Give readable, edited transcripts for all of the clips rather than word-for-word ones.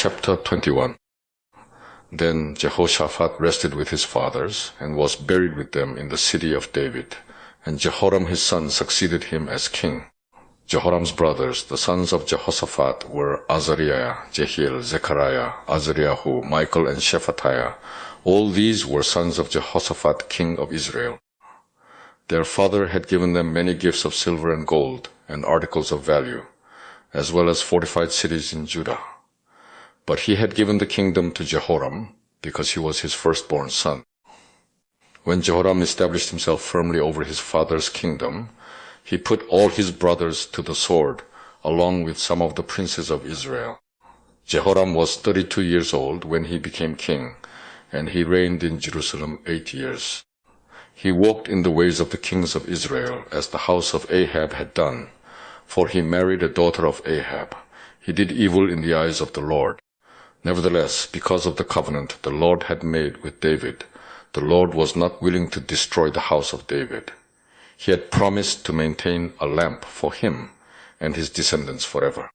Chapter 21. Then Jehoshaphat rested with his fathers, and was buried with them in the city of David. And Jehoram his son succeeded him as king. Jehoram's brothers, the sons of Jehoshaphat, were Azariah, Jehiel, Zechariah, Azariahu, Michael, and Shephatiah. All these were sons of Jehoshaphat, king of Israel. Their father had given them many gifts of silver and gold, and articles of value, as well as fortified cities in Judah. But he had given the kingdom to Jehoram, because he was his firstborn son. When Jehoram established himself firmly over his father's kingdom, he put all his brothers to the sword, along with some of the princes of Israel. Jehoram was 32 years old when he became king, and he reigned in Jerusalem 8 years. He walked in the ways of the kings of Israel, as the house of Ahab had done, for he married a daughter of Ahab. He did evil in the eyes of the Lord. Nevertheless, because of the covenant the Lord had made with David, the Lord was not willing to destroy the house of David. He had promised to maintain a lamp for him and his descendants forever.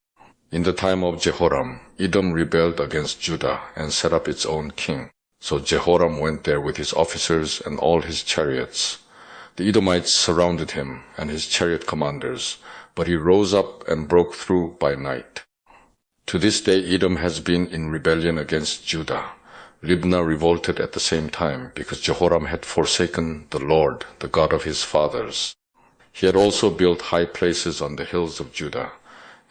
In the time of Jehoram, Edom rebelled against Judah and set up its own king. So Jehoram went there with his officers and all his chariots. The Edomites surrounded him and his chariot commanders, but he rose up and broke through by night. To this day Edom has been in rebellion against Judah. Libnah revolted at the same time, because Jehoram had forsaken the Lord, the God of his fathers. He had also built high places on the hills of Judah,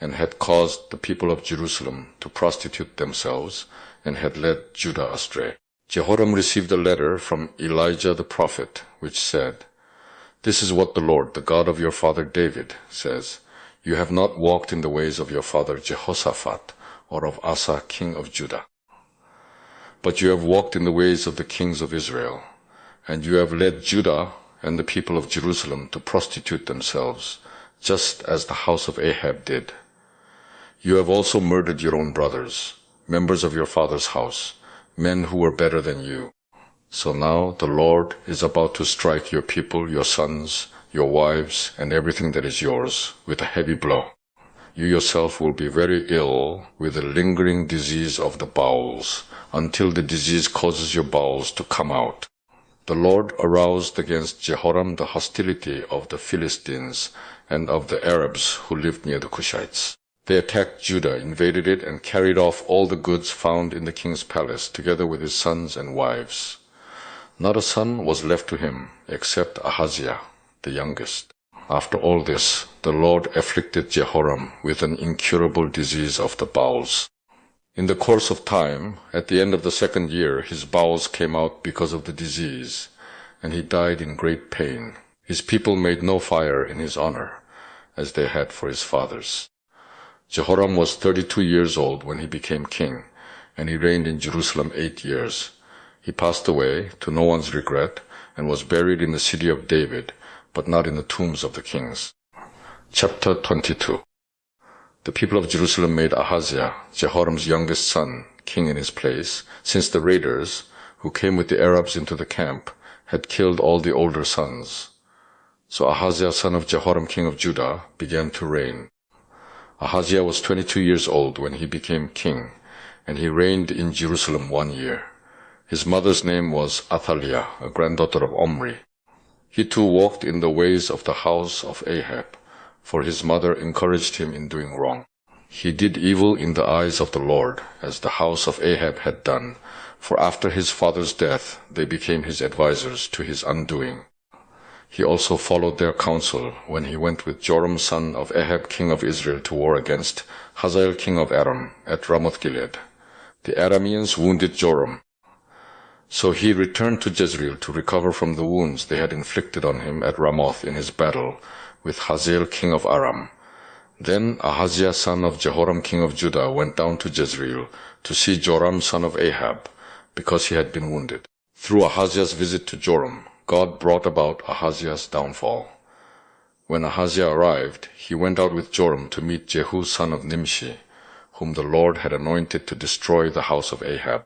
and had caused the people of Jerusalem to prostitute themselves, and had led Judah astray. Jehoram received a letter from Elijah the prophet, which said, "This is what the Lord, the God of your father David, says. You have not walked in the ways of your father Jehoshaphat, or of Asa king of Judah. But you have walked in the ways of the kings of Israel, and you have led Judah and the people of Jerusalem to prostitute themselves, just as the house of Ahab did. You have also murdered your own brothers, members of your father's house, men who were better than you. So now the Lord is about to strike your people, your sons, your wives, and everything that is yours, with a heavy blow. You yourself will be very ill with a lingering disease of the bowels, until the disease causes your bowels to come out." The Lord aroused against Jehoram the hostility of the Philistines and of the Arabs who lived near the Cushites. They attacked Judah, invaded it, and carried off all the goods found in the king's palace, together with his sons and wives. Not a son was left to him, except Ahaziah, the youngest. After all this, the Lord afflicted Jehoram with an incurable disease of the bowels. In the course of time, at the end of the 2nd year, his bowels came out because of the disease, and he died in great pain. His people made no fire in his honor, as they had for his fathers. Jehoram was 32 years old when he became king, and he reigned in Jerusalem 8 years. He passed away, to no one's regret, and was buried in the city of David, but not in the tombs of the kings. Chapter 22. The people of Jerusalem made Ahaziah, Jehoram's youngest son, king in his place, since the raiders, who came with the Arabs into the camp, had killed all the older sons. So Ahaziah, son of Jehoram, king of Judah, began to reign. Ahaziah was 22 years old when he became king, and he reigned in Jerusalem 1 year. His mother's name was Athaliah, a granddaughter of Omri. He too walked in the ways of the house of Ahab, for his mother encouraged him in doing wrong. He did evil in the eyes of the Lord, as the house of Ahab had done, for after his father's death they became his advisers to his undoing. He also followed their counsel when he went with Joram son of Ahab king of Israel to war against Hazael king of Aram at Ramoth-Gilead. The Arameans wounded Joram. So he returned to Jezreel to recover from the wounds they had inflicted on him at Ramoth in his battle with Hazael king of Aram. Then Ahaziah son of Jehoram king of Judah went down to Jezreel to see Joram son of Ahab, because he had been wounded. Through Ahaziah's visit to Joram, God brought about Ahaziah's downfall. When Ahaziah arrived, he went out with Joram to meet Jehu son of Nimshi, whom the Lord had anointed to destroy the house of Ahab.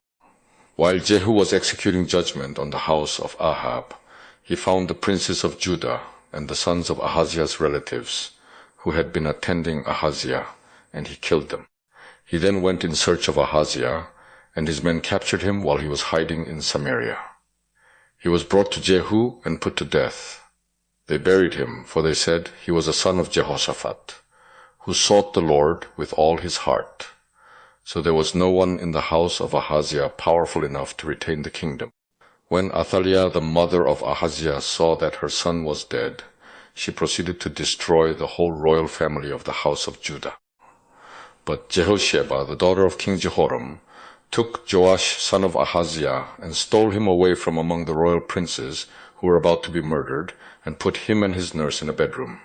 While Jehu was executing judgment on the house of Ahab, he found the princes of Judah and the sons of Ahaziah's relatives, who had been attending Ahaziah, and he killed them. He then went in search of Ahaziah, and his men captured him while he was hiding in Samaria. He was brought to Jehu and put to death. They buried him, for they said he was a son of Jehoshaphat, who sought the Lord with all his heart. So there was no one in the house of Ahaziah powerful enough to retain the kingdom. When Athaliah, the mother of Ahaziah, saw that her son was dead, she proceeded to destroy the whole royal family of the house of Judah. But Jehosheba, the daughter of King Jehoram, took Joash, son of Ahaziah, and stole him away from among the royal princes who were about to be murdered, and put him and his nurse in a bedroom.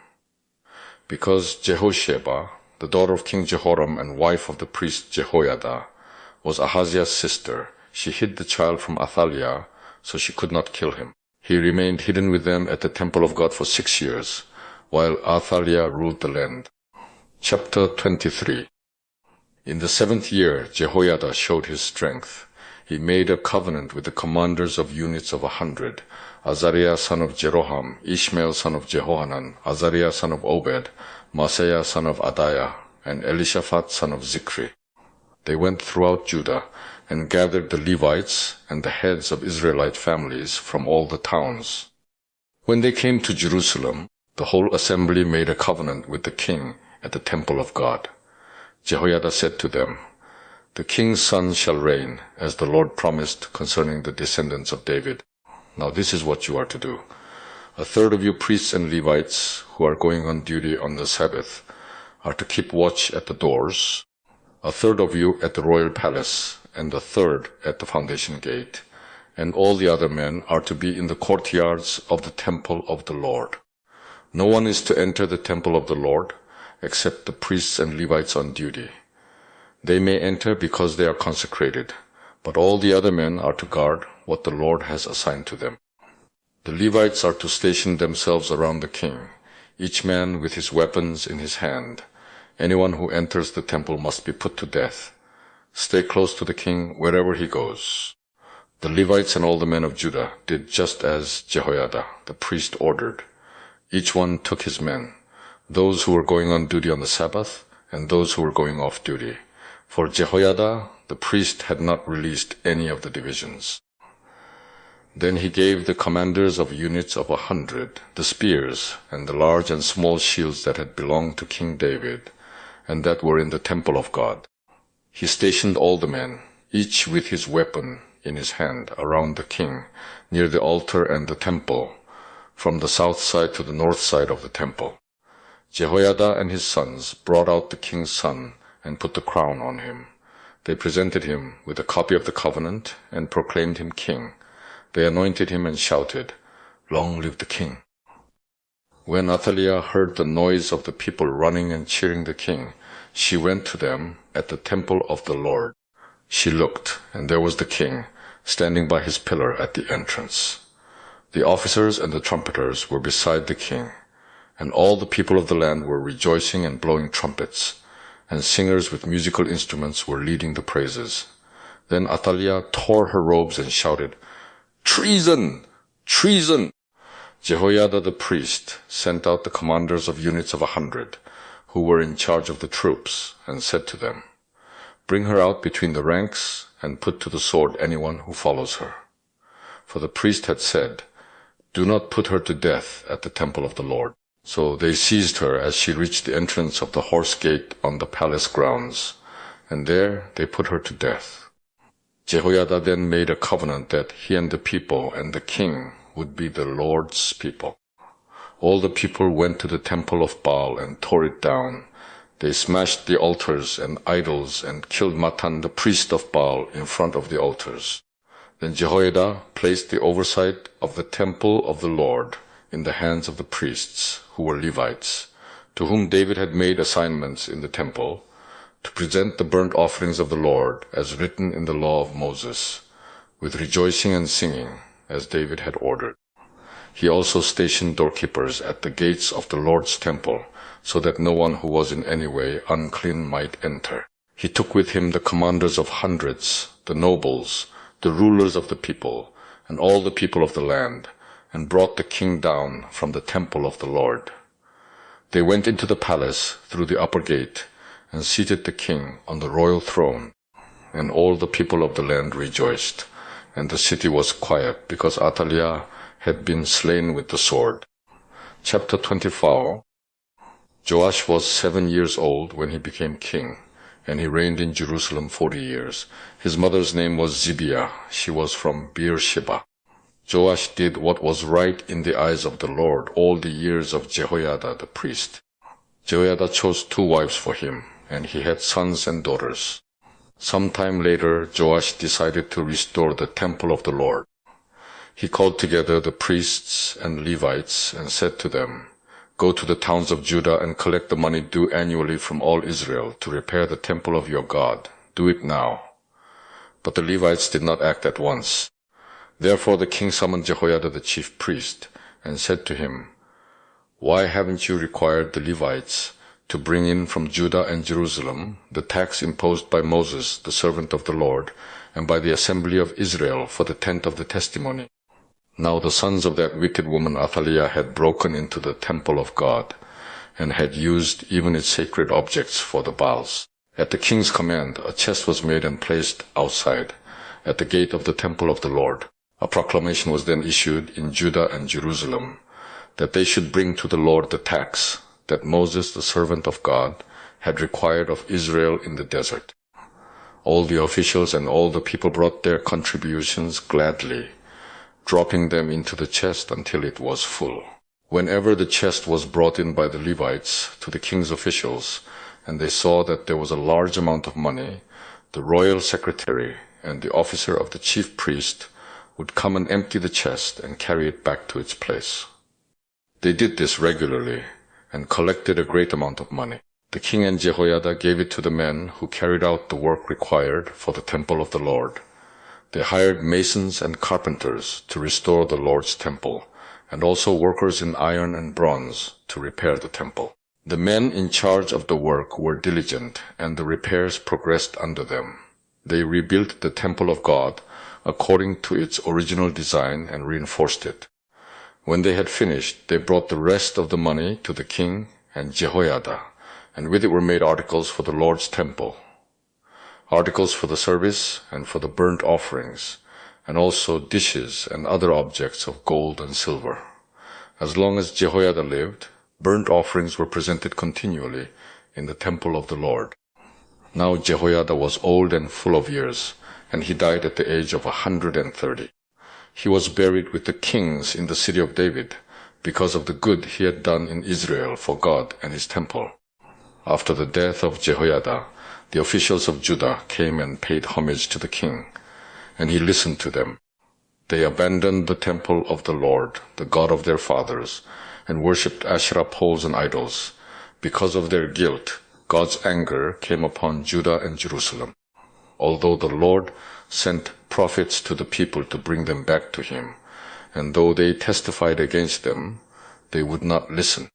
Because Jehosheba, the daughter of King Jehoram and wife of the priest Jehoiada, was Ahaziah's sister, she hid the child from Athaliah, so she could not kill him. He remained hidden with them at the temple of God for 6 years, while Athaliah ruled the land. Chapter 23. In the 7th year, Jehoiada showed his strength. He made a covenant with the commanders of units of 100, Azariah son of Jeroham, Ishmael son of Jehohanan, Azariah son of Obed, Maaseiah son of Adaiah, and Elishaphat son of Zikri. They went throughout Judah and gathered the Levites and the heads of Israelite families from all the towns. When they came to Jerusalem, the whole assembly made a covenant with the king at the temple of God. Jehoiada said to them, "The king's son shall reign, as the Lord promised concerning the descendants of David. Now this is what you are to do. A third of you priests and Levites who are going on duty on the Sabbath are to keep watch at the doors, a third of you at the royal palace, and a third at the foundation gate, and all the other men are to be in the courtyards of the temple of the Lord. No one is to enter the temple of the Lord except the priests and Levites on duty. They may enter because they are consecrated, but all the other men are to guard what the Lord has assigned to them. The Levites are to station themselves around the king, each man with his weapons in his hand. Anyone who enters the temple must be put to death. Stay close to the king wherever he goes." The Levites and all the men of Judah did just as Jehoiada, the priest, ordered. Each one took his men, those who were going on duty on the Sabbath and those who were going off duty. For Jehoiada, the priest, had not released any of the divisions. Then he gave the commanders of units of 100 the spears and the large and small shields that had belonged to King David and that were in the temple of God. He stationed all the men, each with his weapon in his hand, around the king, near the altar and the temple, from the south side to the north side of the temple. Jehoiada and his sons brought out the king's son and put the crown on him. They presented him with a copy of the covenant and proclaimed him king. They anointed him and shouted, "Long live the king!" When Athaliah heard the noise of the people running and cheering the king, she went to them at the temple of the Lord. She looked, and there was the king, standing by his pillar at the entrance. The officers and the trumpeters were beside the king, and all the people of the land were rejoicing and blowing trumpets, and singers with musical instruments were leading the praises. Then Athaliah tore her robes and shouted, "Treason! Treason!" Jehoiada the priest sent out the commanders of units of 100, who were in charge of the troops, and said to them, "Bring her out between the ranks, and put to the sword anyone who follows her." For the priest had said, "Do not put her to death at the temple of the Lord." So they seized her as she reached the entrance of the horse gate on the palace grounds, and there they put her to death. Jehoiada then made a covenant that he and the people and the king would be the Lord's people. All the people went to the temple of Baal and tore it down. They smashed the altars and idols and killed Matan, the priest of Baal, in front of the altars. Then Jehoiada placed the oversight of the temple of the Lord in the hands of the priests, who were Levites, to whom David had made assignments in the temple, to present the burnt offerings of the Lord, as written in the law of Moses, with rejoicing and singing, as David had ordered. He also stationed doorkeepers at the gates of the Lord's temple, so that no one who was in any way unclean might enter. He took with him the commanders of hundreds, the nobles, the rulers of the people, and all the people of the land, and brought the king down from the temple of the Lord. They went into the palace through the upper gate, and seated the king on the royal throne. And all the people of the land rejoiced, and the city was quiet, because Athaliah had been slain with the sword. Chapter 24. Joash was 7 years old when he became king, and he reigned in Jerusalem 40 years. His mother's name was Zibiah. She was from Beersheba. Joash did what was right in the eyes of the Lord all the years of Jehoiada the priest. Jehoiada chose 2 wives for him, and he had sons and daughters. Sometime later, Joash decided to restore the temple of the Lord. He called together the priests and Levites and said to them, "Go to the towns of Judah and collect the money due annually from all Israel to repair the temple of your God. Do it now." But the Levites did not act at once. Therefore the king summoned Jehoiada the chief priest and said to him, "Why haven't you required the Levites to bring in from Judah and Jerusalem the tax imposed by Moses, the servant of the Lord, and by the assembly of Israel for the tent of the testimony?" Now the sons of that wicked woman Athaliah had broken into the temple of God, and had used even its sacred objects for the Baals. At the king's command, a chest was made and placed outside, at the gate of the temple of the Lord. A proclamation was then issued in Judah and Jerusalem, that they should bring to the Lord the tax that Moses, the servant of God, had required of Israel in the desert. All the officials and all the people brought their contributions gladly, dropping them into the chest until it was full. Whenever the chest was brought in by the Levites to the king's officials, and they saw that there was a large amount of money, the royal secretary and the officer of the chief priest would come and empty the chest and carry it back to its place. They did this regularly and collected a great amount of money. The king and Jehoiada gave it to the men who carried out the work required for the temple of the Lord. They hired masons and carpenters to restore the Lord's temple, and also workers in iron and bronze to repair the temple. The men in charge of the work were diligent, and the repairs progressed under them. They rebuilt the temple of God according to its original design and reinforced it. When they had finished, they brought the rest of the money to the king and Jehoiada, and with it were made articles for the Lord's temple, articles for the service and for the burnt offerings, and also dishes and other objects of gold and silver. As long as Jehoiada lived, burnt offerings were presented continually in the temple of the Lord. Now Jehoiada was old and full of years, and he died at the age of 130. He was buried with the kings in the city of David, because of the good he had done in Israel for God and his temple. After the death of Jehoiada, the officials of Judah came and paid homage to the king, and he listened to them. They abandoned the temple of the Lord, the God of their fathers, and worshipped Asherah poles and idols. Because of their guilt, God's anger came upon Judah and Jerusalem. Although the Lord sent prophets to the people to bring them back to him, and though they testified against them, they would not listen.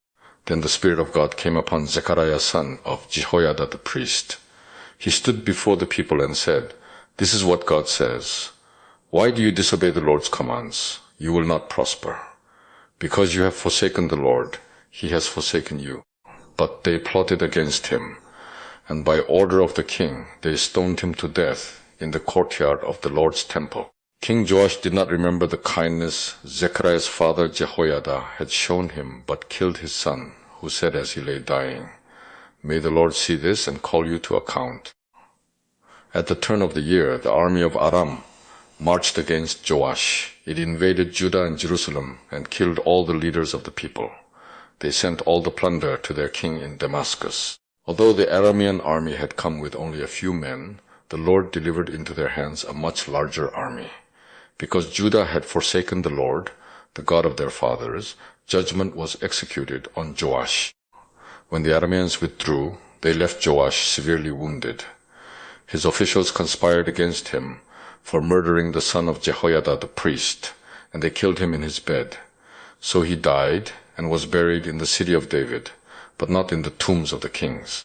Then the Spirit of God came upon Zechariah son of Jehoiada the priest. He stood before the people and said, "This is what God says. Why do you disobey the Lord's commands? You will not prosper. Because you have forsaken the Lord, he has forsaken you." But they plotted against him, and by order of the king, they stoned him to death in the courtyard of the Lord's temple. King Joash did not remember the kindness Zechariah's father Jehoiada had shown him, but killed his son, who said as he lay dying, "May the Lord see this and call you to account." At the turn of the year, the army of Aram marched against Joash. It invaded Judah and Jerusalem and killed all the leaders of the people. They sent all the plunder to their king in Damascus. Although the Aramean army had come with only a few men, the Lord delivered into their hands a much larger army. Because Judah had forsaken the Lord, the God of their fathers, judgment was executed on Joash. When the Arameans withdrew, they left Joash severely wounded. His officials conspired against him for murdering the son of Jehoiada the priest, and they killed him in his bed. So he died and was buried in the city of David, but not in the tombs of the kings.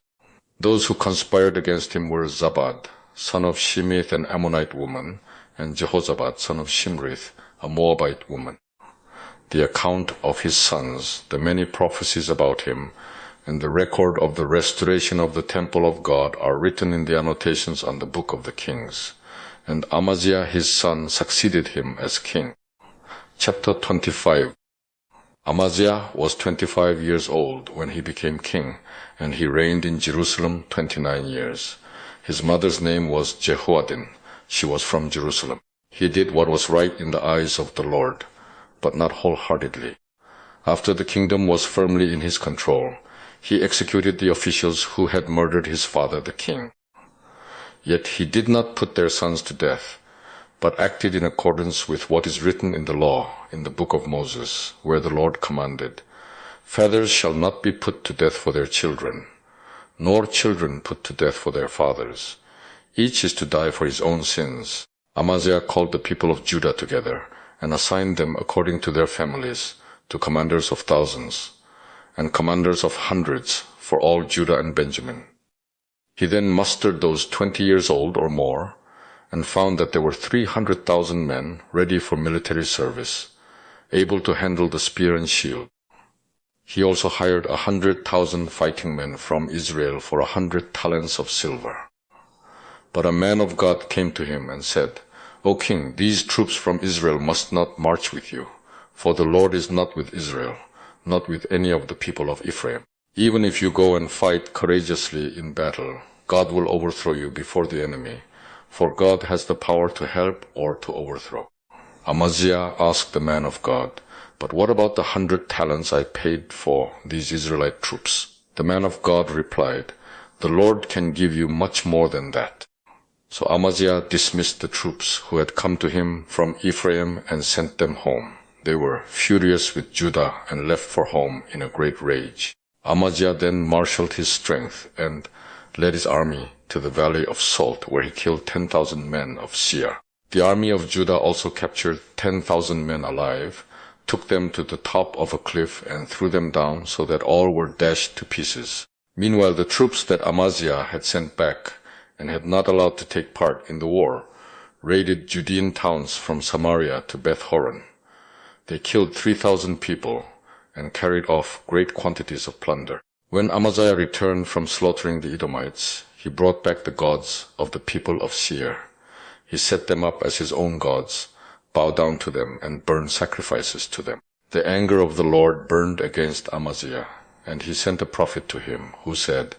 Those who conspired against him were Zabad, son of Shimith, an Ammonite woman, and Jehozabad, son of Shimrith, a Moabite woman. The account of his sons, the many prophecies about him, and the record of the restoration of the temple of God are written in the annotations on the book of the kings. And Amaziah his son succeeded him as king. Chapter 25. Amaziah was 25 years old when he became king, and he reigned in Jerusalem 29 years. His mother's name was Jehoaddin. She was from Jerusalem. He did what was right in the eyes of the Lord, but not wholeheartedly. After the kingdom was firmly in his control, he executed the officials who had murdered his father the king. Yet he did not put their sons to death, but acted in accordance with what is written in the law in the book of Moses, where the Lord commanded, "Fathers shall not be put to death for their children, nor children put to death for their fathers. Each is to die for his own sins." Amaziah called the people of Judah together and assigned them according to their families to commanders of thousands and commanders of hundreds for all Judah and Benjamin. He then mustered those 20 years old or more and found that there were 300,000 men ready for military service, able to handle the spear and shield. He also hired 100,000 fighting men from Israel for 100 talents of silver. But a man of God came to him and said, "O king, these troops from Israel must not march with you, for the Lord is not with Israel, not with any of the people of Ephraim. Even if you go and fight courageously in battle, God will overthrow you before the enemy, for God has the power to help or to overthrow." Amaziah asked the man of God, "But what about the 100 talents I paid for these Israelite troops?" The man of God replied, "The Lord can give you much more than that." So Amaziah dismissed the troops who had come to him from Ephraim and sent them home. They were furious with Judah and left for home in a great rage. Amaziah then marshaled his strength and led his army to the valley of Salt, where he killed 10,000 men of Seir. The army of Judah also captured 10,000 men alive, took them to the top of a cliff and threw them down so that all were dashed to pieces. Meanwhile, the troops that Amaziah had sent back and had not allowed to take part in the war raided Judean towns from Samaria to Beth-horon. They killed 3,000 people and carried off great quantities of plunder. When Amaziah returned from slaughtering the Edomites, he brought back the gods of the people of Seir. He set them up as his own gods, bowed down to them, and burned sacrifices to them. The anger of the Lord burned against Amaziah, and he sent a prophet to him, who said,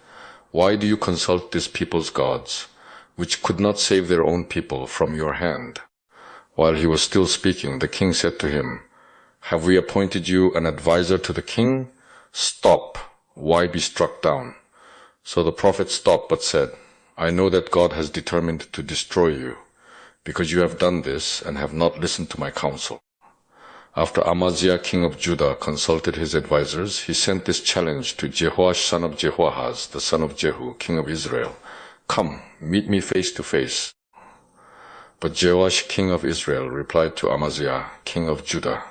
"Why do you consult this people's gods, which could not save their own people from your hand?" While he was still speaking, the king said to him, "Have we appointed you an advisor to the king? Stop! Why be struck down?" So the prophet stopped but said, "I know that God has determined to destroy you, because you have done this and have not listened to my counsel." After Amaziah king of Judah consulted his advisors, he sent this challenge to Jehoash son of Jehoahaz, the son of Jehu, king of Israel, "Come, meet me face to face." But Jehoash king of Israel replied to Amaziah king of Judah,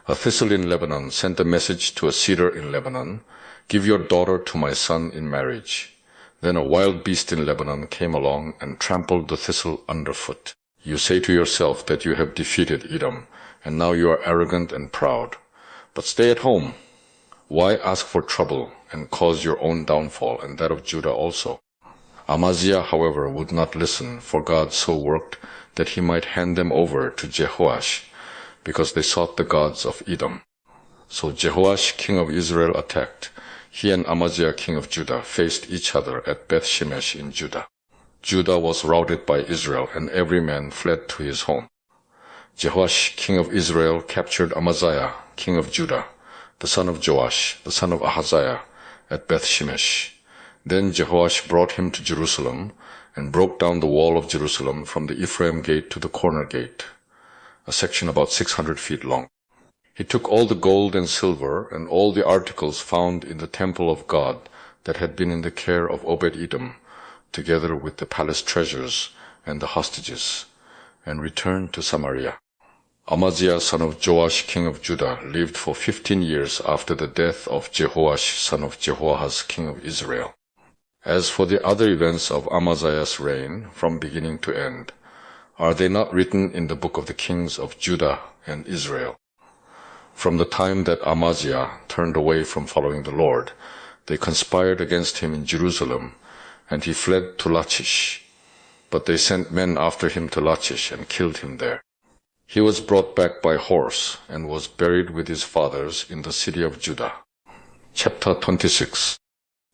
"A thistle in Lebanon sent a message to a cedar in Lebanon, 'Give your daughter to my son in marriage.' Then a wild beast in Lebanon came along and trampled the thistle underfoot. You say to yourself that you have defeated Edom, and now you are arrogant and proud. But stay at home. Why ask for trouble and cause your own downfall and that of Judah also?" Amaziah, however, would not listen, for God so worked that he might hand them over to Jehoash, because they sought the gods of Edom. So Jehoash king of Israel attacked. He and Amaziah king of Judah faced each other at Beth-shemesh in Judah. Judah was routed by Israel, and every man fled to his home. Jehoash king of Israel captured Amaziah king of Judah, the son of Joash, the son of Ahaziah, at Beth-shemesh. Then Jehoash brought him to Jerusalem and broke down the wall of Jerusalem from the Ephraim gate to the corner gate, a section about 600 feet long. He took all the gold and silver and all the articles found in the temple of God that had been in the care of Obed-Edom, together with the palace treasures and the hostages, and returned to Samaria. Amaziah son of Joash king of Judah lived for 15 years after the death of Jehoash son of Jehoahaz king of Israel. As for the other events of Amaziah's reign, from beginning to end, are they not written in the book of the kings of Judah and Israel? From the time that Amaziah turned away from following the Lord, They conspired against him in Jerusalem, and he fled to Lachish. But they sent men after him to Lachish and killed him there. He was brought back by horse and was buried with his fathers in the city of Judah. Chapter 26.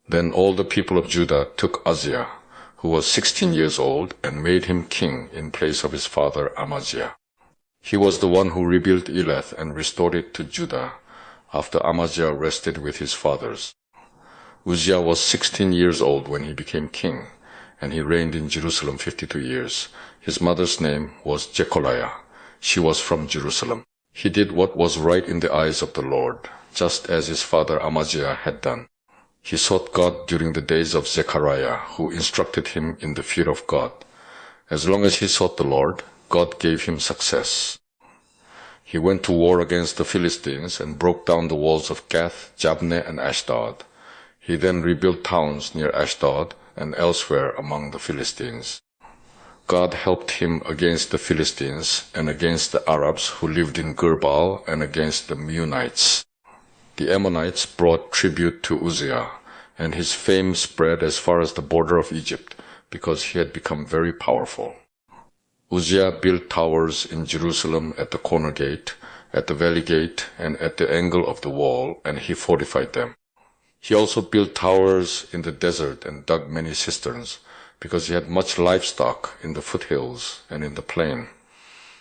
Then all the people of Judah took Uzziah, who was 16 years old, and made him king in place of his father Amaziah. He was the one who rebuilt Elath and restored it to Judah, after Amaziah rested with his fathers. Uzziah was 16 years old when he became king, and he reigned in Jerusalem 52 years. His mother's name was Jecholiah. She was from Jerusalem. He did what was right in the eyes of the Lord, just as his father Amaziah had done. He sought God during the days of Zechariah, who instructed him in the fear of God. As long as he sought the Lord, God gave him success. He went to war against the Philistines and broke down the walls of Gath, Jabneh, and Ashdod. He then rebuilt towns near Ashdod and elsewhere among the Philistines. God helped him against the Philistines and against the Arabs who lived in Girbal and against the Meunites. The Ammonites brought tribute to Uzziah, and his fame spread as far as the border of Egypt because he had become very powerful. Uzziah built towers in Jerusalem at the corner gate, at the valley gate, and at the angle of the wall, and he fortified them. He also built towers in the desert and dug many cisterns, because he had much livestock in the foothills and in the plain.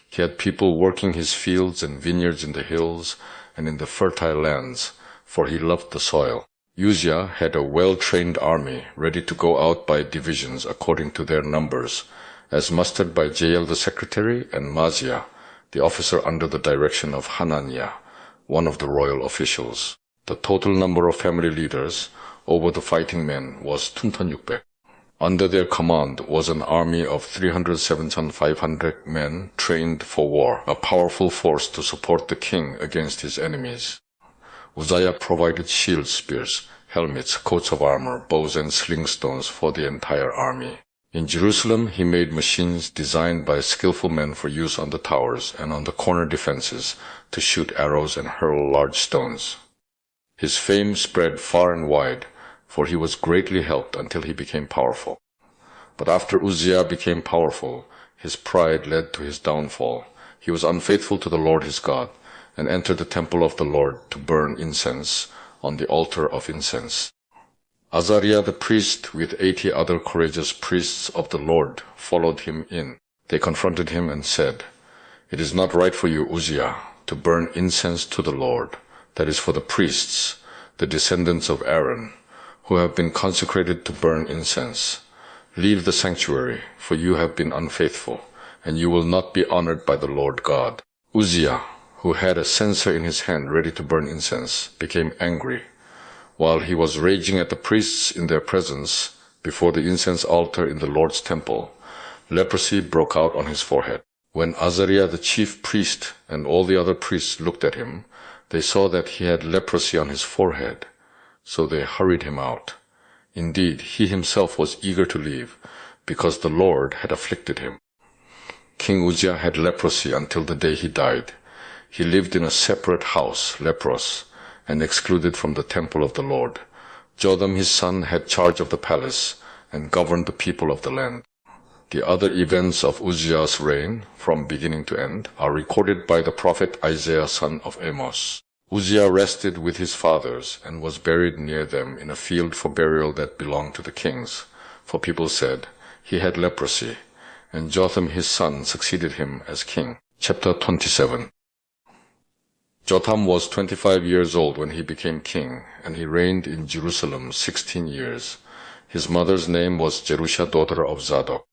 He had people working his fields and vineyards in the hills and in the fertile lands, for he loved the soil. Uzziah had a well-trained army ready to go out by divisions according to their numbers, as mustered by Jael the secretary and Maziah, the officer under the direction of Hananiah, one of the royal officials. The total number of family leaders over the fighting men was 2,600. Under their command was an army of 307,500 men trained for war, a powerful force to support the king against his enemies. Uzziah provided shields, spears, helmets, coats of armor, bows, and sling stones for the entire army. In Jerusalem, he made machines designed by skillful men for use on the towers and on the corner defenses to shoot arrows and hurl large stones. His fame spread far and wide, for he was greatly helped until he became powerful. But after Uzziah became powerful, his pride led to his downfall. He was unfaithful to the Lord his God, and entered the temple of the Lord to burn incense on the altar of incense. Azariah the priest, with 80 other courageous priests of the Lord, followed him in. They confronted him and said, "It is not right for you, Uzziah, to burn incense to the Lord, that is for the priests, the descendants of Aaron, who have been consecrated to burn incense. Leave the sanctuary, for you have been unfaithful, and you will not be honored by the Lord God." Uzziah, who had a censer in his hand ready to burn incense, became angry. While he was raging at the priests in their presence before the incense altar in the Lord's temple, leprosy broke out on his forehead. When Azariah the chief priest and all the other priests looked at him, they saw that he had leprosy on his forehead, so they hurried him out. Indeed, he himself was eager to leave, because the Lord had afflicted him. King Uzziah had leprosy until the day he died. He lived in a separate house, leprous, and excluded from the temple of the Lord. Jotham his son had charge of the palace and governed the people of the land. The other events of Uzziah's reign, from beginning to end, are recorded by the prophet Isaiah son of Amos. Uzziah rested with his fathers and was buried near them in a field for burial that belonged to the kings. For people said, "He had leprosy," and Jotham his son succeeded him as king. Chapter 27. Jotham was 25 years old when he became king, and he reigned in Jerusalem 16 years. His mother's name was Jerusha, daughter of Zadok.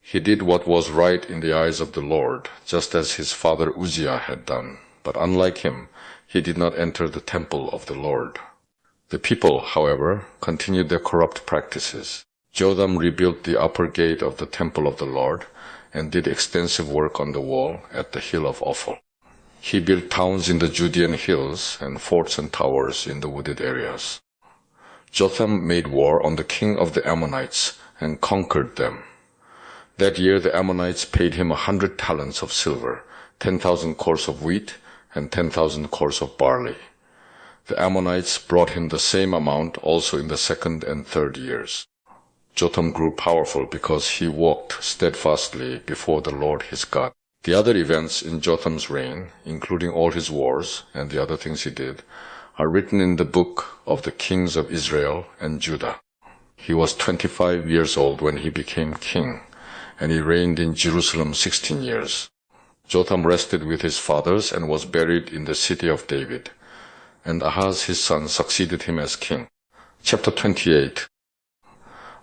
He did what was right in the eyes of the Lord, just as his father Uzziah had done. But unlike him, he did not enter the temple of the Lord. The people, however, continued their corrupt practices. Jotham rebuilt the upper gate of the temple of the Lord and did extensive work on the wall at the hill of Ophel. He built towns in the Judean hills and forts and towers in the wooded areas. Jotham made war on the king of the Ammonites and conquered them. That year the Ammonites paid him 100 talents of silver, 10,000 kors of wheat, and 10,000 kors of barley. The Ammonites brought him the same amount also in the 2nd and 3rd years. Jotham grew powerful because he walked steadfastly before the Lord his God. The other events in Jotham's reign, including all his wars and the other things he did, are written in the book of the kings of Israel and Judah. He was 25 years old when he became king, and he reigned in Jerusalem 16 years. Jotham rested with his fathers and was buried in the city of David, and Ahaz his son succeeded him as king. Chapter 28.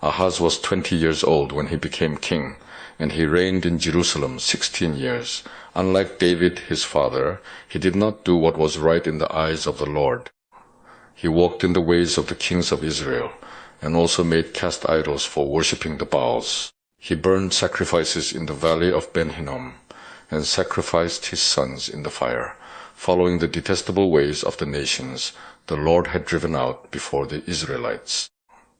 Ahaz was 20 years old when he became king, and he reigned in Jerusalem 16 years. Unlike David his father, he did not do what was right in the eyes of the Lord. He walked in the ways of the kings of Israel, and also made cast idols for worshipping the Baals. He burned sacrifices in the valley of Ben Hinnom, and sacrificed his sons in the fire, following the detestable ways of the nations the Lord had driven out before the Israelites.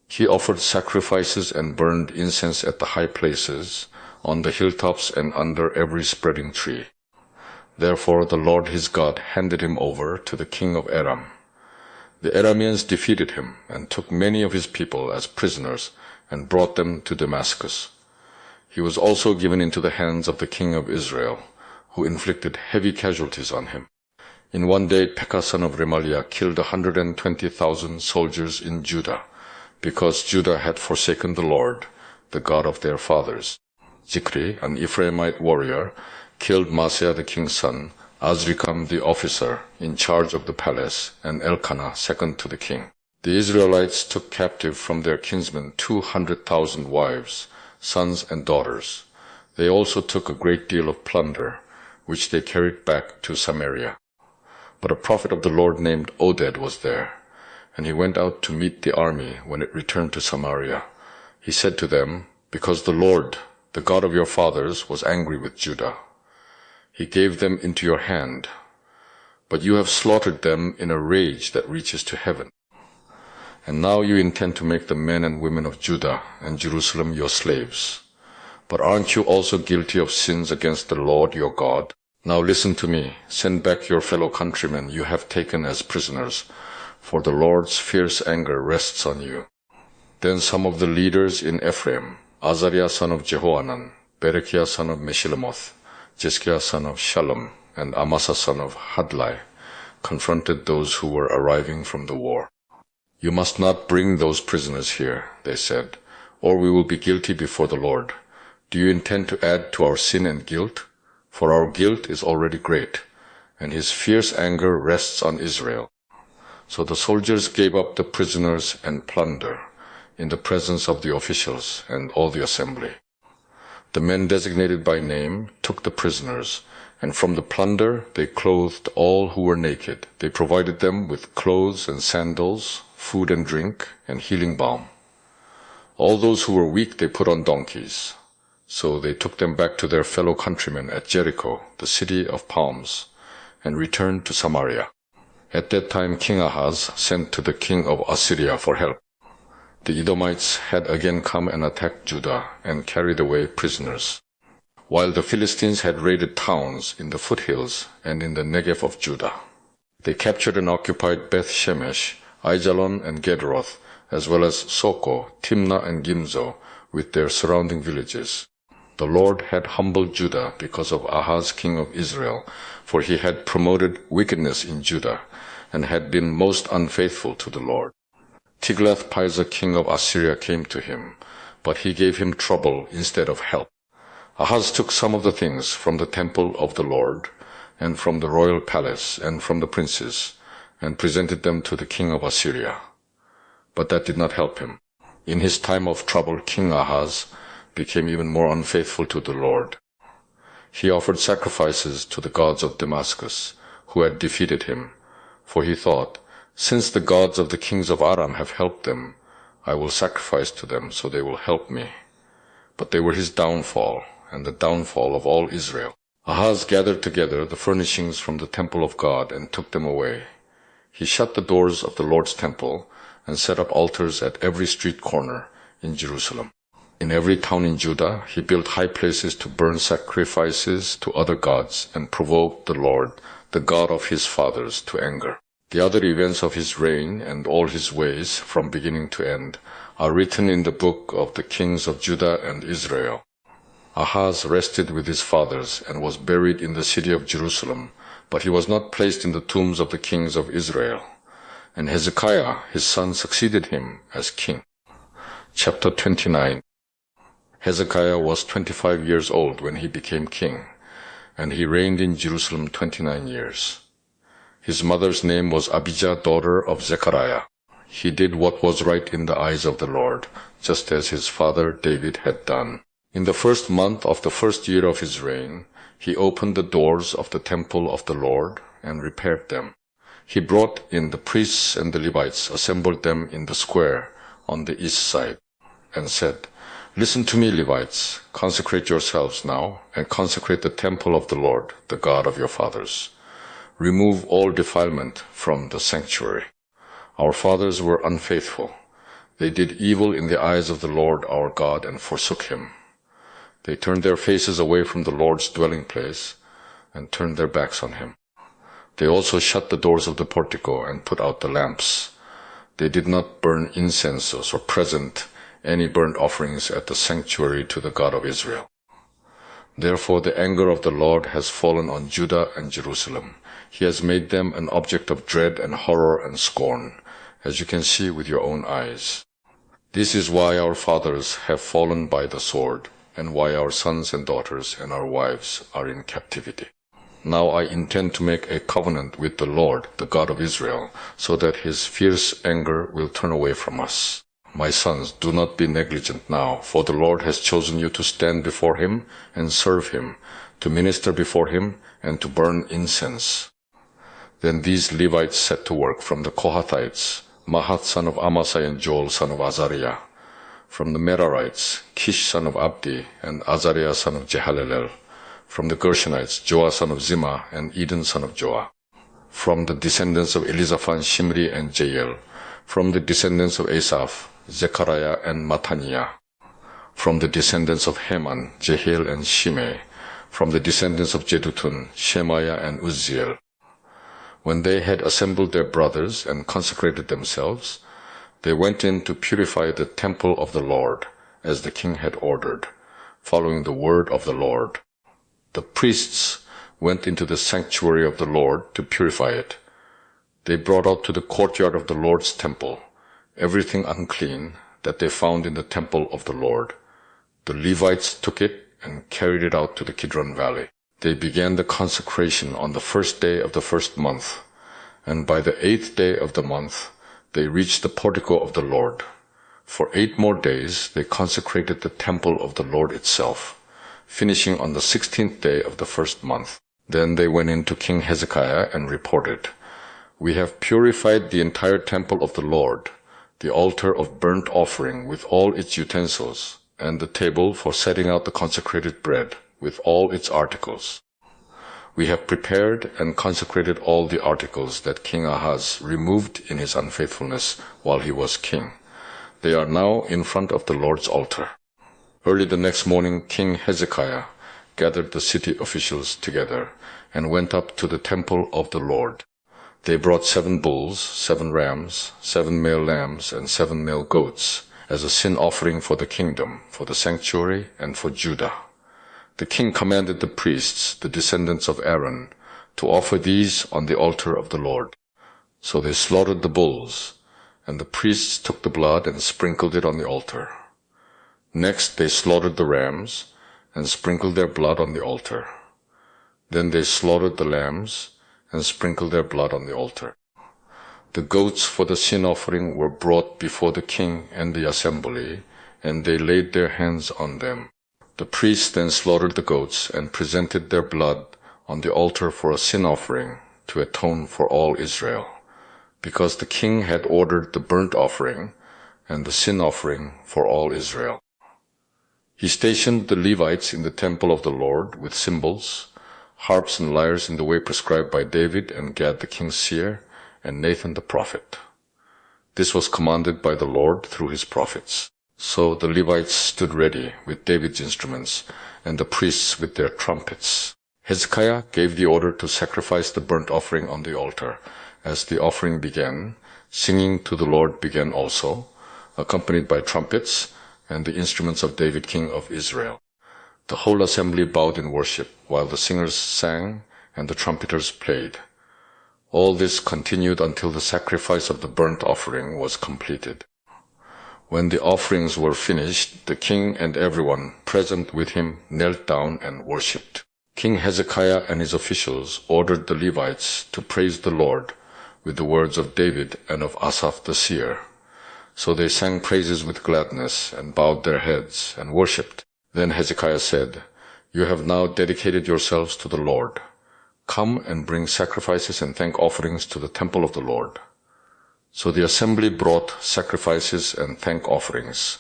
He offered sacrifices and burned incense at the high places, on the hilltops and under every spreading tree. Therefore the Lord his God handed him over to the king of Aram. The Arameans defeated him and took many of his people as prisoners and brought them to Damascus. He was also given into the hands of the king of Israel, who inflicted heavy casualties on him. In one day Pekah son of Remaliah killed 120,000 soldiers in Judah, because Judah had forsaken the Lord, the God of their fathers. Zikri, an Ephraimite warrior, killed Maaseiah the king's son, Azrikam the officer in charge of the palace, and Elkanah second to the king. The Israelites took captive from their kinsmen 200,000 wives, sons and daughters. They also took a great deal of plunder, which they carried back to Samaria. But a prophet of the Lord named Oded was there, and he went out to meet the army when it returned to Samaria. He said to them, "Because the Lord, the God of your fathers, was angry with Judah, he gave them into your hand, but you have slaughtered them in a rage that reaches to heaven. And now you intend to make the men and women of Judah and Jerusalem your slaves. But aren't you also guilty of sins against the Lord your God? Now listen to me, send back your fellow countrymen you have taken as prisoners, for the Lord's fierce anger rests on you." Then some of the leaders in Ephraim, Azariah son of Jehohanan, Berechiah son of Meshillemoth, Jezkiah son of Shallum, and Amasa son of Hadlai, confronted those who were arriving from the war. "You must not bring those prisoners here," they said, "or we will be guilty before the Lord. Do you intend to add to our sin and guilt? For our guilt is already great, and his fierce anger rests on Israel." So the soldiers gave up the prisoners and plunder in the presence of the officials and all the assembly. The men designated by name took the prisoners, and from the plunder they clothed all who were naked. They provided them with clothes and sandals, food and drink, and healing balm. All those who were weak they put on donkeys. So they took them back to their fellow countrymen at Jericho, the city of palms, and returned to Samaria. At that time King Ahaz sent to the king of Assyria for help. The Edomites had again come and attacked Judah and carried away prisoners, while the Philistines had raided towns in the foothills and in the Negev of Judah. They captured and occupied Beth Shemesh, Aijalon and Gederoth, as well as Soko, Timnah and Gimzo, with their surrounding villages. The Lord had humbled Judah because of Ahaz king of Israel, for he had promoted wickedness in Judah, and had been most unfaithful to the Lord. Tiglath-Pileser king of Assyria came to him, but he gave him trouble instead of help. Ahaz took some of the things from the temple of the Lord, and from the royal palace, and from the princes, and presented them to the king of Assyria. But that did not help him. In his time of trouble, King Ahaz became even more unfaithful to the Lord. He offered sacrifices to the gods of Damascus, who had defeated him, for he thought, "Since the gods of the kings of Aram have helped them, I will sacrifice to them so they will help me." But they were his downfall, and the downfall of all Israel. Ahaz gathered together the furnishings from the temple of God and took them away. He shut the doors of the Lord's temple and set up altars at every street corner in Jerusalem. In every town in Judah, he built high places to burn sacrifices to other gods and provoked the Lord, the God of his fathers, to anger. The other events of his reign and all his ways from beginning to end are written in the book of the kings of Judah and Israel. Ahaz rested with his fathers and was buried in the city of Jerusalem, but he was not placed in the tombs of the kings of Israel. And Hezekiah, his son, succeeded him as king. Chapter 29. Hezekiah was 25 years old when he became king, and he reigned in Jerusalem 29 years. His mother's name was Abijah, daughter of Zechariah. He did what was right in the eyes of the Lord, just as his father David had done. In the first month of the first year of his reign, he opened the doors of the temple of the Lord and repaired them. He brought in the priests and the Levites, assembled them in the square on the east side, and said, "Listen to me, Levites, consecrate yourselves now, and consecrate the temple of the Lord, the God of your fathers. Remove all defilement from the sanctuary. Our fathers were unfaithful. They did evil in the eyes of the Lord our God and forsook him. They turned their faces away from the Lord's dwelling place and turned their backs on him. They also shut the doors of the portico and put out the lamps. They did not burn incense or present any burnt offerings at the sanctuary to the God of Israel. Therefore the anger of the Lord has fallen on Judah and Jerusalem. He has made them an object of dread and horror and scorn, as you can see with your own eyes. This is why our fathers have fallen by the sword, and why our sons and daughters and our wives are in captivity. Now I intend to make a covenant with the Lord, the God of Israel, so that his fierce anger will turn away from us. My sons, do not be negligent now, for the Lord has chosen you to stand before him and serve him, to minister before him and to burn incense." Then these Levites set to work from the Kohathites, Mahath son of Amasai and Joel son of Azariah. From the Merarites, Kish son of Abdi and Azariah son of Jehalelel. From the Gershonites, Joah son of Zimmah and Eden son of Joah. From the descendants of Elizaphan, Shimri and Jael. From the descendants of Asaph, Zechariah and Mattaniah. From the descendants of Heman, Jehiel and Shimei. From the descendants of Jeduthun, Shemaiah and Uzziel. When they had assembled their brothers and consecrated themselves, they went in to purify the temple of the Lord, as the king had ordered, following the word of the Lord. The priests went into the sanctuary of the Lord to purify it. They brought out to the courtyard of the Lord's temple everything unclean that they found in the temple of the Lord. The Levites took it and carried it out to the Kidron Valley. They began the consecration on the first day of the first month, and by the 8th day of the month they reached the portico of the Lord. For 8 more days they consecrated the temple of the Lord itself, finishing on the 16th day of the first month. Then they went in to King Hezekiah and reported, "We have purified the entire temple of the Lord, the altar of burnt offering with all its utensils, and the table for setting out the consecrated bread with all its articles. We have prepared and consecrated all the articles that King Ahaz removed in his unfaithfulness while he was king. They are now in front of the Lord's altar." Early the next morning, King Hezekiah gathered the city officials together and went up to the temple of the Lord. They brought 7 bulls, 7 rams, 7 male lambs, and 7 male goats as a sin offering for the kingdom, for the sanctuary, and for Judah. The king commanded the priests, the descendants of Aaron, to offer these on the altar of the Lord. So they slaughtered the bulls, and the priests took the blood and sprinkled it on the altar. Next they slaughtered the rams and sprinkled their blood on the altar. Then they slaughtered the lambs and sprinkled their blood on the altar. The goats for the sin offering were brought before the king and the assembly, and they laid their hands on them. The priests then slaughtered the goats and presented their blood on the altar for a sin offering to atone for all Israel, because the king had ordered the burnt offering and the sin offering for all Israel. He stationed the Levites in the temple of the Lord with cymbals, harps and lyres in the way prescribed by David and Gad the king's seer and Nathan the prophet. This was commanded by the Lord through his prophets. So the Levites stood ready with David's instruments and the priests with their trumpets. Hezekiah gave the order to sacrifice the burnt offering on the altar, as the offering began, singing to the Lord began also, accompanied by trumpets and the instruments of David, king of Israel. The whole assembly bowed in worship, while the singers sang and the trumpeters played. All this continued until the sacrifice of the burnt offering was completed. When the offerings were finished, the king and everyone present with him knelt down and worshipped. King Hezekiah and his officials ordered the Levites to praise the Lord with the words of David and of Asaph the seer. So they sang praises with gladness and bowed their heads and worshipped. Then Hezekiah said, "You have now dedicated yourselves to the Lord. Come and bring sacrifices and thank offerings to the temple of the Lord." So the assembly brought sacrifices and thank offerings,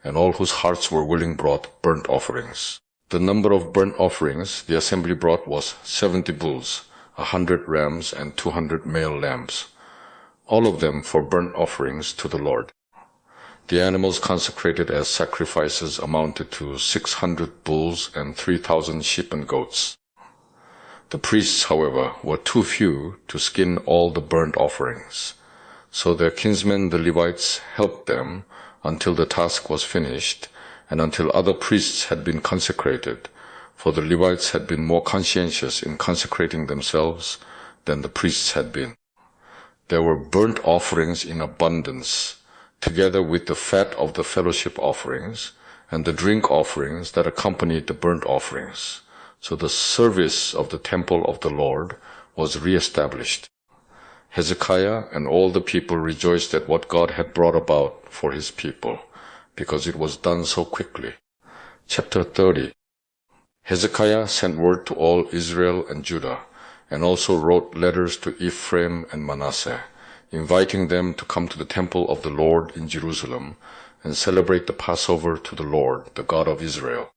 and all whose hearts were willing brought burnt offerings. The number of burnt offerings the assembly brought was 70 bulls, 100 rams, and 200 male lambs, all of them for burnt offerings to the Lord. The animals consecrated as sacrifices amounted to 600 bulls and 3,000 sheep and goats. The priests, however, were too few to skin all the burnt offerings. So their kinsmen the Levites helped them until the task was finished and until other priests had been consecrated, for the Levites had been more conscientious in consecrating themselves than the priests had been. There were burnt offerings in abundance, together with the fat of the fellowship offerings and the drink offerings that accompanied the burnt offerings. So the service of the temple of the Lord was re-established. Hezekiah and all the people rejoiced at what God had brought about for his people, because it was done so quickly. Chapter 30. Hezekiah sent word to all Israel and Judah, and also wrote letters to Ephraim and Manasseh, inviting them to come to the temple of the Lord in Jerusalem and celebrate the Passover to the Lord, the God of Israel.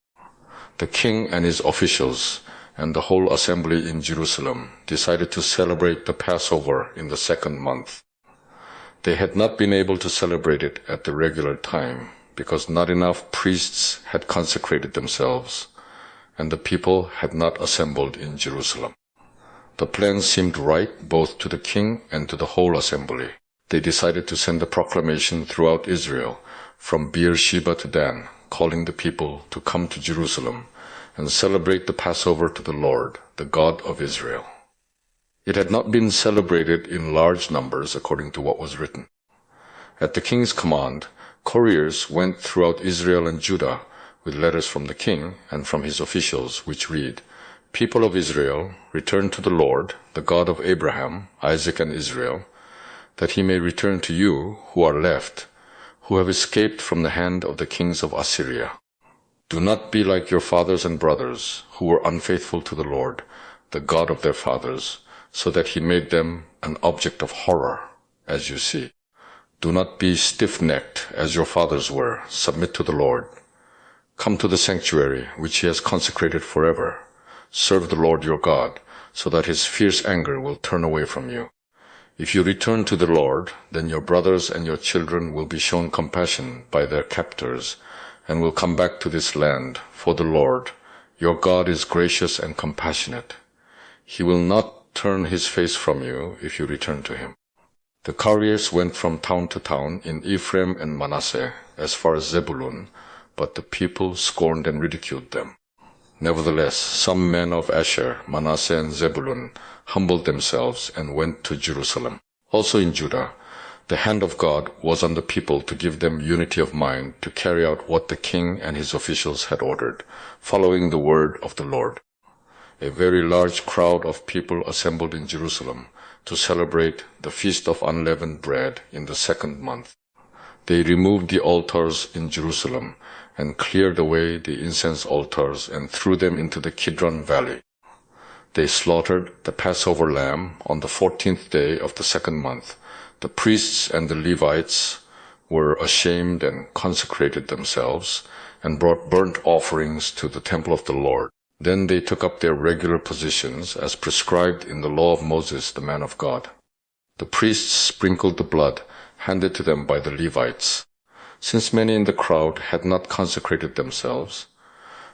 The king and his officials and the whole assembly in Jerusalem decided to celebrate the Passover in the 2nd month. They had not been able to celebrate it at the regular time because not enough priests had consecrated themselves, and the people had not assembled in Jerusalem. The plan seemed right both to the king and to the whole assembly. They decided to send a proclamation throughout Israel, from Beersheba to Dan, calling the people to come to Jerusalem and celebrate the Passover to the Lord, the God of Israel. It had not been celebrated in large numbers according to what was written. At the king's command, couriers went throughout Israel and Judah with letters from the king and from his officials, which read, "People of Israel, return to the Lord, the God of Abraham, Isaac, and Israel, that he may return to you who are left, who have escaped from the hand of the kings of Assyria. Do not be like your fathers and brothers, who were unfaithful to the Lord, the God of their fathers, so that he made them an object of horror, as you see. Do not be stiff-necked, as your fathers were. Submit to the Lord. Come to the sanctuary, which he has consecrated forever. Serve the Lord your God, so that his fierce anger will turn away from you. If you return to the Lord, then your brothers and your children will be shown compassion by their captors, and will come back to this land, for the Lord, your God, is gracious and compassionate. He will not turn his face from you if you return to him." The couriers went from town to town in Ephraim and Manasseh, as far as Zebulun, but the people scorned and ridiculed them. Nevertheless, some men of Asher, Manasseh, and Zebulun humbled themselves and went to Jerusalem. Also in Judah, the hand of God was on the people to give them unity of mind to carry out what the king and his officials had ordered, following the word of the Lord. A very large crowd of people assembled in Jerusalem to celebrate the Feast of Unleavened Bread in the 2nd month. They removed the altars in Jerusalem and cleared away the incense altars and threw them into the Kidron Valley. They slaughtered the Passover lamb on the 14th day of the 2nd month. The priests and the Levites were ashamed and consecrated themselves and brought burnt offerings to the temple of the Lord. Then they took up their regular positions as prescribed in the law of Moses, the man of God. The priests sprinkled the blood handed to them by the Levites. Since many in the crowd had not consecrated themselves,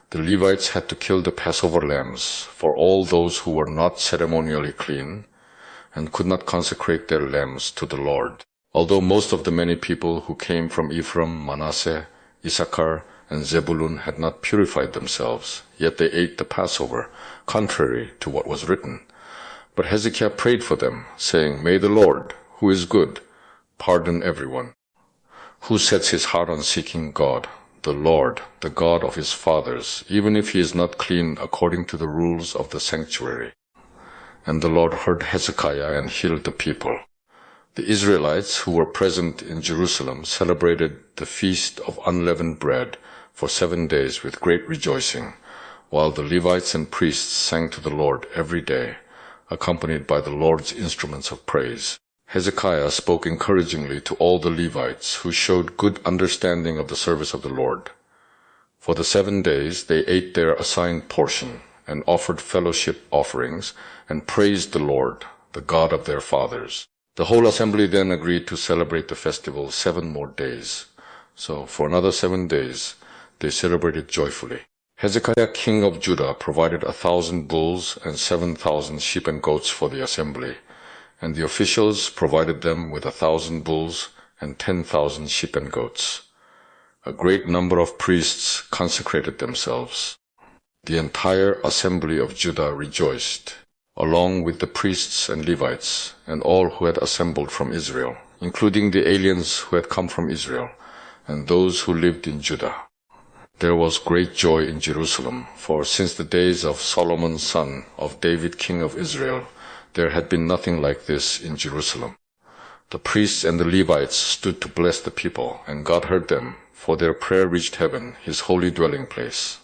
the Levites had to kill the Passover lambs for all those who were not ceremonially clean, and could not consecrate their lambs to the Lord. Although most of the many people who came from Ephraim, Manasseh, Issachar, and Zebulun had not purified themselves, yet they ate the Passover, contrary to what was written. But Hezekiah prayed for them, saying, May the Lord, who is good, pardon everyone who sets his heart on seeking God, the Lord, the God of his fathers, even if he is not clean according to the rules of the sanctuary. And the Lord heard Hezekiah and healed the people. The Israelites who were present in Jerusalem celebrated the Feast of Unleavened Bread for 7 days with great rejoicing, while the Levites and priests sang to the Lord every day, accompanied by the Lord's instruments of praise. Hezekiah spoke encouragingly to all the Levites, who showed good understanding of the service of the Lord. For the 7 days they ate their assigned portion, and offered fellowship offerings, and praised the Lord, the God of their fathers. The whole assembly then agreed to celebrate the festival 7 more days. So for another 7 days they celebrated joyfully. Hezekiah king of Judah provided 1,000 bulls and 7,000 sheep and goats for the assembly, and the officials provided them with 1,000 bulls and 10,000 sheep and goats. A great number of priests consecrated themselves. The entire assembly of Judah rejoiced, along with the priests and Levites, and all who had assembled from Israel, including the aliens who had come from Israel, and those who lived in Judah. There was great joy in Jerusalem, for since the days of Solomon son of David king of Israel, there had been nothing like this in Jerusalem. The priests and the Levites stood to bless the people, and God heard them, for their prayer reached heaven, his holy dwelling place.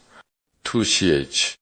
2 CH